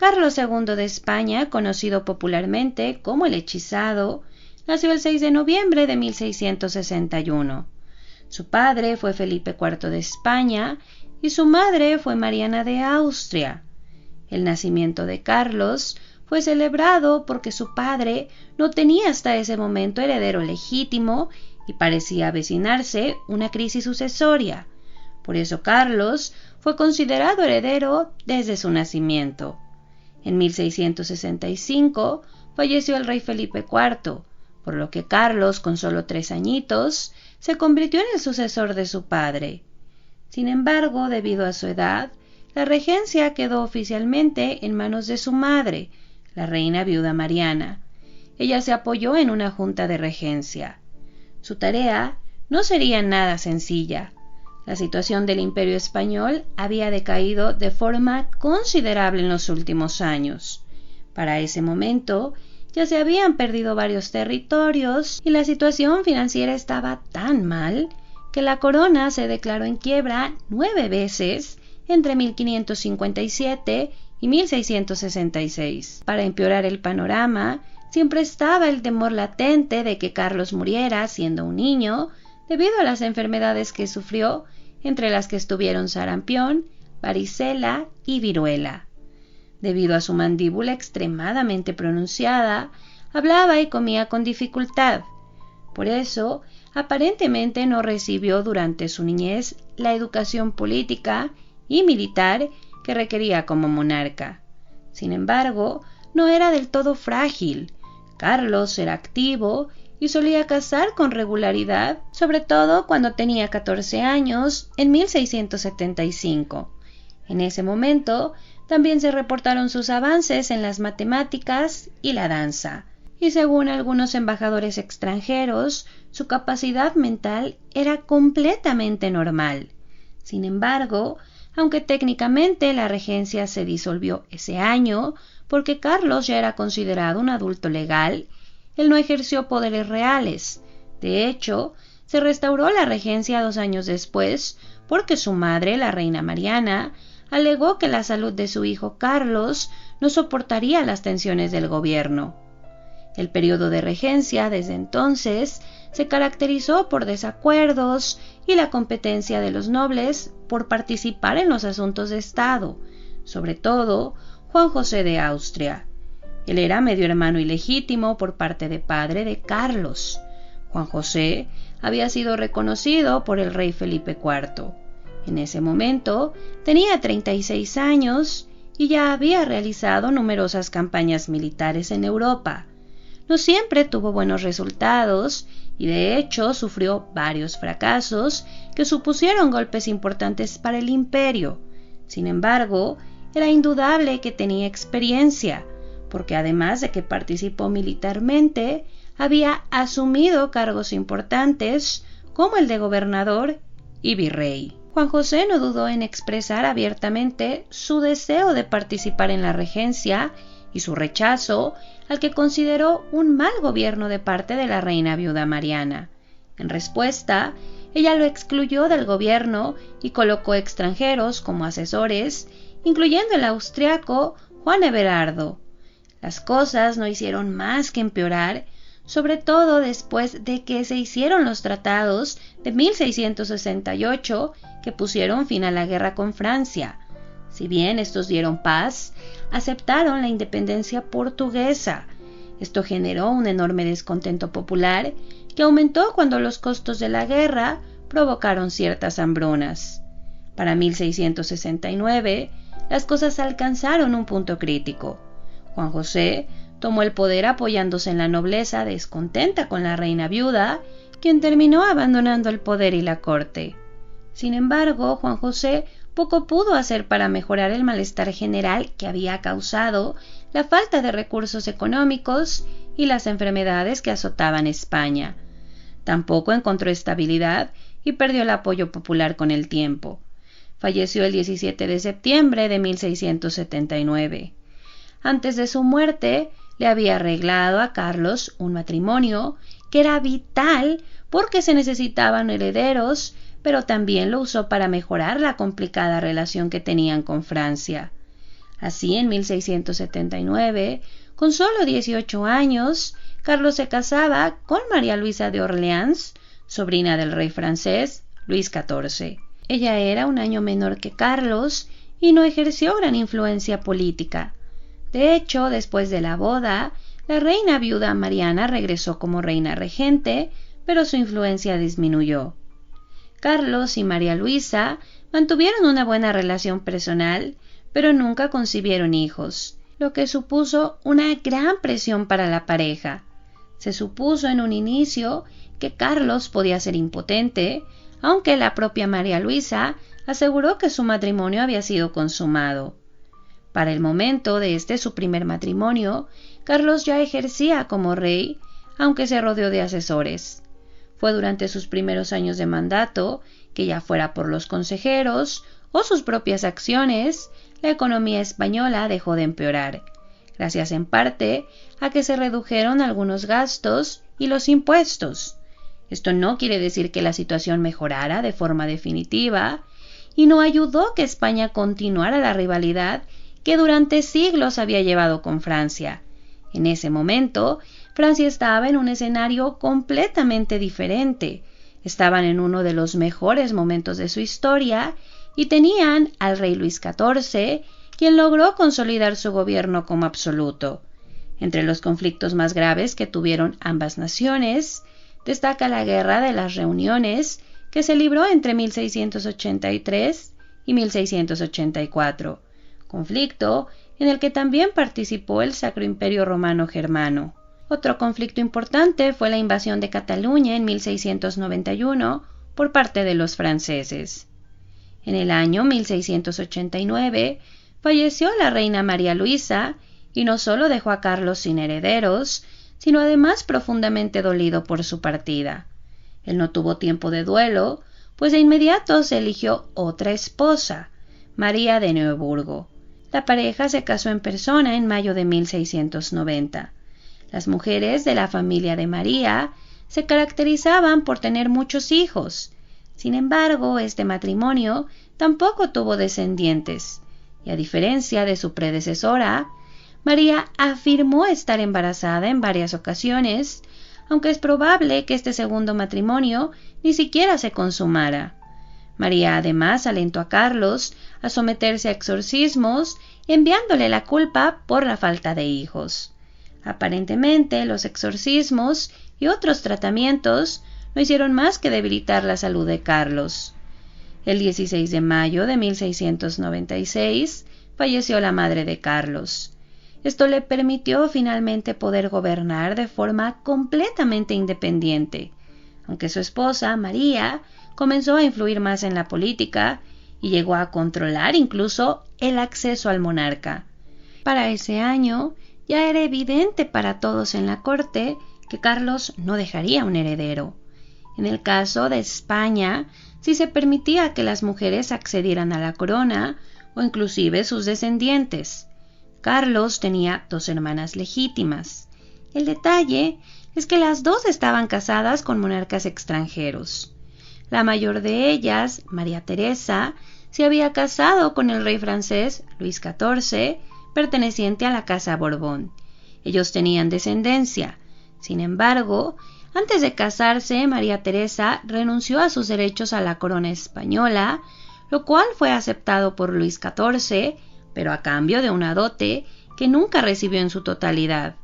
Carlos II de España, conocido popularmente como el Hechizado, nació el 6 de noviembre de 1661. Su padre fue Felipe IV de España y su madre fue Mariana de Austria. El nacimiento de Carlos fue celebrado porque su padre no tenía hasta ese momento heredero legítimo y parecía avecinarse una crisis sucesoria. Por eso Carlos fue considerado heredero desde su nacimiento. En 1665 falleció el rey Felipe IV, por lo que Carlos, con solo 3 añitos, se convirtió en el sucesor de su padre. Sin embargo, debido a su edad, la regencia quedó oficialmente en manos de su madre, la reina viuda Mariana. Ella se apoyó en una junta de regencia. Su tarea no sería nada sencilla. La situación del Imperio Español había decaído de forma considerable en los últimos años. Para ese momento, ya se habían perdido varios territorios y la situación financiera estaba tan mal que la corona se declaró en quiebra 9 veces entre 1557 y 1666. Para empeorar el panorama, siempre estaba el temor latente de que Carlos muriera siendo un niño debido a las enfermedades que sufrió, entre las que estuvieron sarampión, varicela y viruela. Debido a su mandíbula extremadamente pronunciada, hablaba y comía con dificultad. Por eso, aparentemente no recibió durante su niñez la educación política y militar que requería como monarca. Sin embargo, no era del todo frágil. Carlos era activo y solía cazar con regularidad, sobre todo cuando tenía 14 años, en 1675. En ese momento, también se reportaron sus avances en las matemáticas y la danza, y según algunos embajadores extranjeros, su capacidad mental era completamente normal. Sin embargo, aunque técnicamente la regencia se disolvió ese año, porque Carlos ya era considerado un adulto legal, él no ejerció poderes reales. De hecho, se restauró la regencia 2 años después, porque su madre, la reina Mariana, alegó que la salud de su hijo Carlos no soportaría las tensiones del gobierno. El periodo de regencia, desde entonces, se caracterizó por desacuerdos y la competencia de los nobles por participar en los asuntos de Estado, sobre todo Juan José de Austria. Él era medio hermano ilegítimo por parte de padre de Carlos. Juan José había sido reconocido por el rey Felipe IV. En ese momento tenía 36 años y ya había realizado numerosas campañas militares en Europa. No siempre tuvo buenos resultados y de hecho sufrió varios fracasos que supusieron golpes importantes para el imperio. Sin embargo, era indudable que tenía experiencia, porque además de que participó militarmente, había asumido cargos importantes como el de gobernador y virrey. Juan José no dudó en expresar abiertamente su deseo de participar en la regencia y su rechazo al que consideró un mal gobierno de parte de la reina viuda Mariana. En respuesta, ella lo excluyó del gobierno y colocó extranjeros como asesores, incluyendo el austriaco Juan Everardo. Las cosas no hicieron más que empeorar, sobre todo después de que se hicieron los tratados de 1668 que pusieron fin a la guerra con Francia. Si bien estos dieron paz, aceptaron la independencia portuguesa. Esto generó un enorme descontento popular que aumentó cuando los costos de la guerra provocaron ciertas hambrunas. Para 1669, las cosas alcanzaron un punto crítico. Juan José tomó el poder apoyándose en la nobleza descontenta con la reina viuda, quien terminó abandonando el poder y la corte. Sin embargo, Juan José poco pudo hacer para mejorar el malestar general que había causado la falta de recursos económicos y las enfermedades que azotaban España. Tampoco encontró estabilidad y perdió el apoyo popular con el tiempo. Falleció el 17 de septiembre de 1679. Antes de su muerte, le había arreglado a Carlos un matrimonio que era vital porque se necesitaban herederos, pero también lo usó para mejorar la complicada relación que tenían con Francia. Así, en 1679, con solo 18 años, Carlos se casaba con María Luisa de Orleans, sobrina del rey francés Luis XIV. Ella era un año menor que Carlos y no ejerció gran influencia política. De hecho, después de la boda, la reina viuda Mariana regresó como reina regente, pero su influencia disminuyó. Carlos y María Luisa mantuvieron una buena relación personal, pero nunca concibieron hijos, lo que supuso una gran presión para la pareja. Se supuso en un inicio que Carlos podía ser impotente, aunque la propia María Luisa aseguró que su matrimonio había sido consumado. Para el momento de su primer matrimonio, Carlos ya ejercía como rey, aunque se rodeó de asesores. Fue durante sus primeros años de mandato, que ya fuera por los consejeros o sus propias acciones, la economía española dejó de empeorar, gracias en parte a que se redujeron algunos gastos y los impuestos. Esto no quiere decir que la situación mejorara de forma definitiva, y no ayudó que España continuara la rivalidad que durante siglos había llevado con Francia. En ese momento, Francia estaba en un escenario completamente diferente. Estaban en uno de los mejores momentos de su historia y tenían al rey Luis XIV, quien logró consolidar su gobierno como absoluto. Entre los conflictos más graves que tuvieron ambas naciones, destaca la Guerra de las Reuniones, que se libró entre 1683 y 1684, conflicto en el que también participó el Sacro Imperio Romano Germano. Otro conflicto importante fue la invasión de Cataluña en 1691 por parte de los franceses. En el año 1689 falleció la reina María Luisa y no solo dejó a Carlos sin herederos, sino además profundamente dolido por su partida. Él no tuvo tiempo de duelo, pues de inmediato se eligió otra esposa, María de Neuburgo. La pareja se casó en persona en mayo de 1690. Las mujeres de la familia de María se caracterizaban por tener muchos hijos. Sin embargo, este matrimonio tampoco tuvo descendientes, y a diferencia de su predecesora, María afirmó estar embarazada en varias ocasiones, aunque es probable que este segundo matrimonio ni siquiera se consumara. María además alentó a Carlos a someterse a exorcismos, enviándole la culpa por la falta de hijos. Aparentemente, los exorcismos y otros tratamientos no hicieron más que debilitar la salud de Carlos. El 16 de mayo de 1696 falleció la madre de Carlos. Esto le permitió finalmente poder gobernar de forma completamente independiente, aunque su esposa, María, comenzó a influir más en la política y llegó a controlar incluso el acceso al monarca. Para ese año ya era evidente para todos en la corte que Carlos no dejaría un heredero. En el caso de España, sí se permitía que las mujeres accedieran a la corona o inclusive sus descendientes. Carlos tenía 2 hermanas legítimas. El detalle es que las 2 estaban casadas con monarcas extranjeros. La mayor de ellas, María Teresa, se había casado con el rey francés Luis XIV, perteneciente a la Casa Borbón. Ellos tenían descendencia. Sin embargo, antes de casarse, María Teresa renunció a sus derechos a la corona española, lo cual fue aceptado por Luis XIV, pero a cambio de una dote que nunca recibió en su totalidad.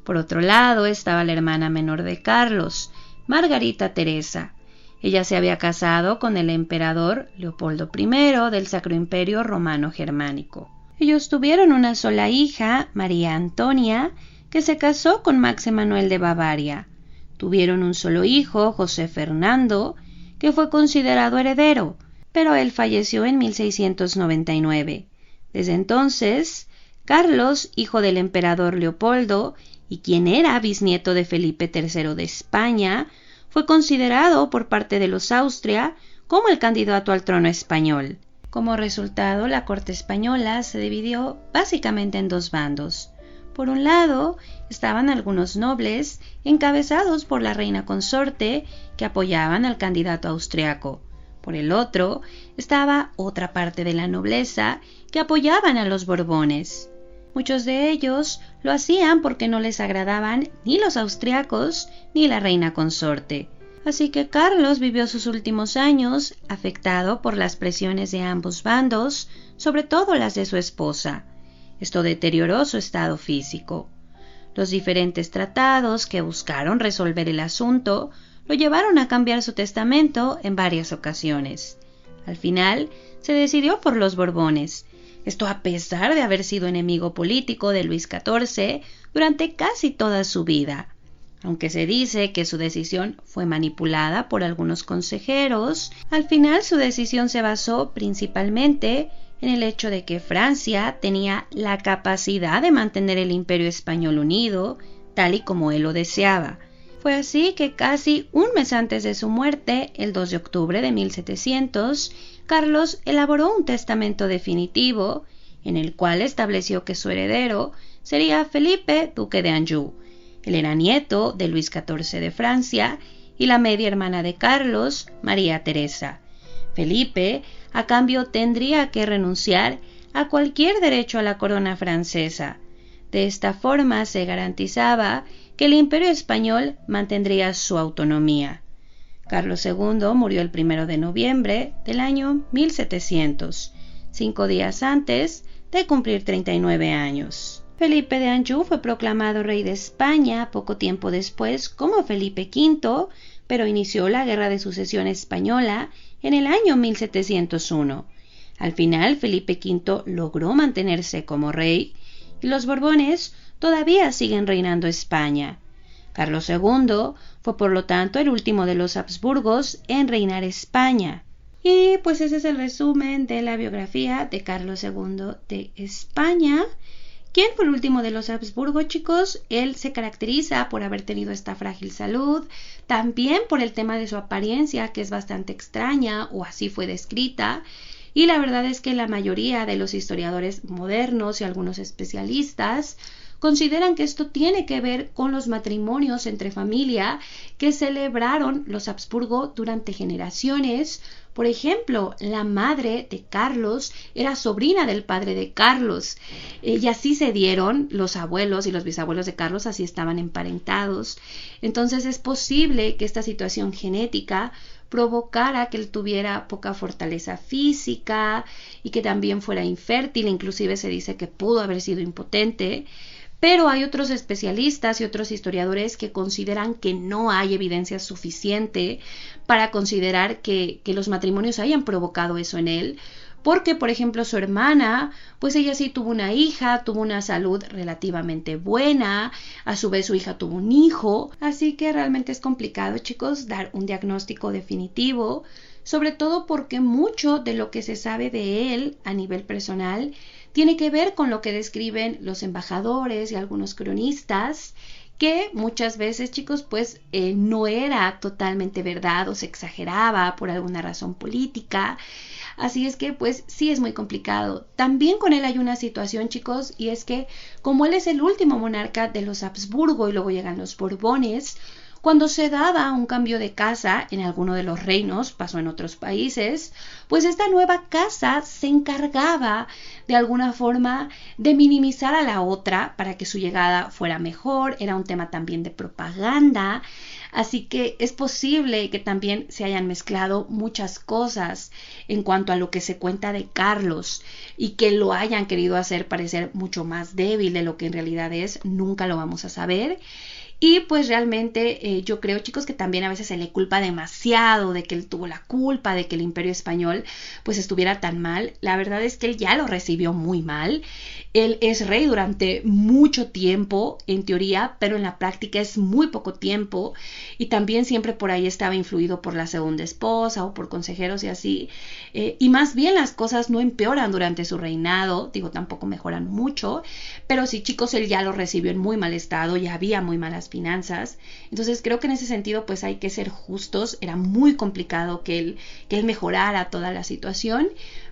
Por otro lado estaba la hermana menor de Carlos, Margarita Teresa. Ella se había casado con el emperador Leopoldo I del Sacro Imperio Romano Germánico. Ellos tuvieron una sola hija, María Antonia, que se casó con Max Emanuel de Bavaria. Tuvieron un solo hijo, José Fernando, que fue considerado heredero, pero él falleció en 1699. Desde entonces, Carlos, hijo del emperador Leopoldo, y quien era bisnieto de Felipe III de España, fue considerado por parte de los Austria como el candidato al trono español. Como resultado, la corte española se dividió básicamente en 2 bandos. Por un lado, estaban algunos nobles, encabezados por la reina consorte, que apoyaban al candidato austriaco. Por el otro estaba otra parte de la nobleza que apoyaban a los Borbones. Muchos de ellos lo hacían porque no les agradaban ni los austriacos ni la reina consorte. Así que Carlos vivió sus últimos años afectado por las presiones de ambos bandos, sobre todo las de su esposa. Esto deterioró su estado físico. Los diferentes tratados que buscaron resolver el asunto lo llevaron a cambiar su testamento en varias ocasiones. Al final, se decidió por los Borbones. Esto a pesar de haber sido enemigo político de Luis XIV durante casi toda su vida. Aunque se dice que su decisión fue manipulada por algunos consejeros, al final su decisión se basó principalmente en el hecho de que Francia tenía la capacidad de mantener el Imperio Español unido, tal y como él lo deseaba. Fue así que casi un mes antes de su muerte, el 2 de octubre de 1700, Carlos elaboró un testamento definitivo en el cual estableció que su heredero sería Felipe, duque de Anjou. Él era nieto de Luis XIV de Francia y la media hermana de Carlos, María Teresa. Felipe, a cambio, tendría que renunciar a cualquier derecho a la corona francesa. De esta forma se garantizaba que el Imperio Español mantendría su autonomía. Carlos II murió el 1 de noviembre del año 1700, 5 días antes de cumplir 39 años. Felipe de Anjou fue proclamado rey de España poco tiempo después como Felipe V, pero inició la Guerra de Sucesión Española en el año 1701. Al final, Felipe V logró mantenerse como rey y los Borbones todavía siguen reinando España. Carlos II fue por lo tanto el último de los Habsburgos en reinar España. Y pues ese es el resumen de la biografía de Carlos II de España. ¿Quién fue el último de los Habsburgo, chicos? Él se caracteriza por haber tenido esta frágil salud, también por el tema de su apariencia, que es bastante extraña, o así fue descrita, y la verdad es que la mayoría de los historiadores modernos y algunos especialistas consideran que esto tiene que ver con los matrimonios entre familia que celebraron los Habsburgo durante generaciones. Por ejemplo, la madre de Carlos era sobrina del padre de Carlos, y así se dieron los abuelos y los bisabuelos de Carlos, así estaban emparentados. Entonces es posible que esta situación genética provocara que él tuviera poca fortaleza física y que también fuera infértil, inclusive se dice que pudo haber sido impotente. Pero hay otros especialistas y otros historiadores que consideran que no hay evidencia suficiente para considerar que los matrimonios hayan provocado eso en él, porque, por ejemplo, su hermana, pues ella sí tuvo una hija, tuvo una salud relativamente buena, a su vez su hija tuvo un hijo, así que realmente es complicado, chicos, dar un diagnóstico definitivo, sobre todo porque mucho de lo que se sabe de él a nivel personal tiene que ver con lo que describen los embajadores y algunos cronistas, que muchas veces, chicos, pues no era totalmente verdad o se exageraba por alguna razón política. Así es que pues sí es muy complicado. También con él hay una situación, chicos, y es que como él es el último monarca de los Habsburgo y luego llegan los Borbones, cuando se daba un cambio de casa en alguno de los reinos, pasó en otros países, pues esta nueva casa se encargaba de alguna forma de minimizar a la otra para que su llegada fuera mejor. Era un tema también de propaganda. Así que es posible que también se hayan mezclado muchas cosas en cuanto a lo que se cuenta de Carlos y que lo hayan querido hacer parecer mucho más débil de lo que en realidad es. Nunca lo vamos a saber. Y pues realmente yo creo, chicos, que también a veces se le culpa demasiado de que él tuvo la culpa de que el Imperio Español pues estuviera tan mal. La verdad es que él ya lo recibió muy mal. Él es rey durante mucho tiempo, en teoría, pero en la práctica es muy poco tiempo. Y también siempre por ahí estaba influido por la segunda esposa o por consejeros y así. Y más bien las cosas no empeoran durante su reinado. Digo, tampoco mejoran mucho. Pero sí, chicos, él ya lo recibió en muy mal estado. Ya había muy malas finanzas. Entonces creo que en ese sentido pues hay que ser justos. Era muy complicado que él mejorara toda la situación.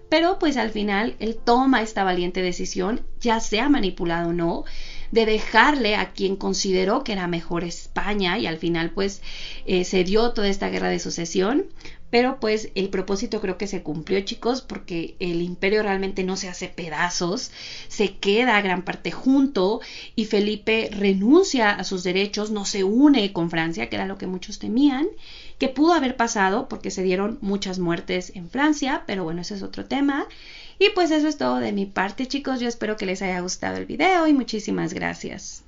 Pero pues al final él toma esta valiente decisión, ya sea manipulado o no, de dejarle a quien consideró que era mejor España, y al final pues se dio toda esta guerra de sucesión, Pero pues el propósito creo que se cumplió, chicos, porque el imperio realmente no se hace pedazos, se queda gran parte junto y Felipe renuncia a sus derechos, no se une con Francia, que era lo que muchos temían, que pudo haber pasado porque se dieron muchas muertes en Francia, pero bueno, ese es otro tema. Y pues eso es todo de mi parte, chicos. Yo espero que les haya gustado el video y muchísimas gracias.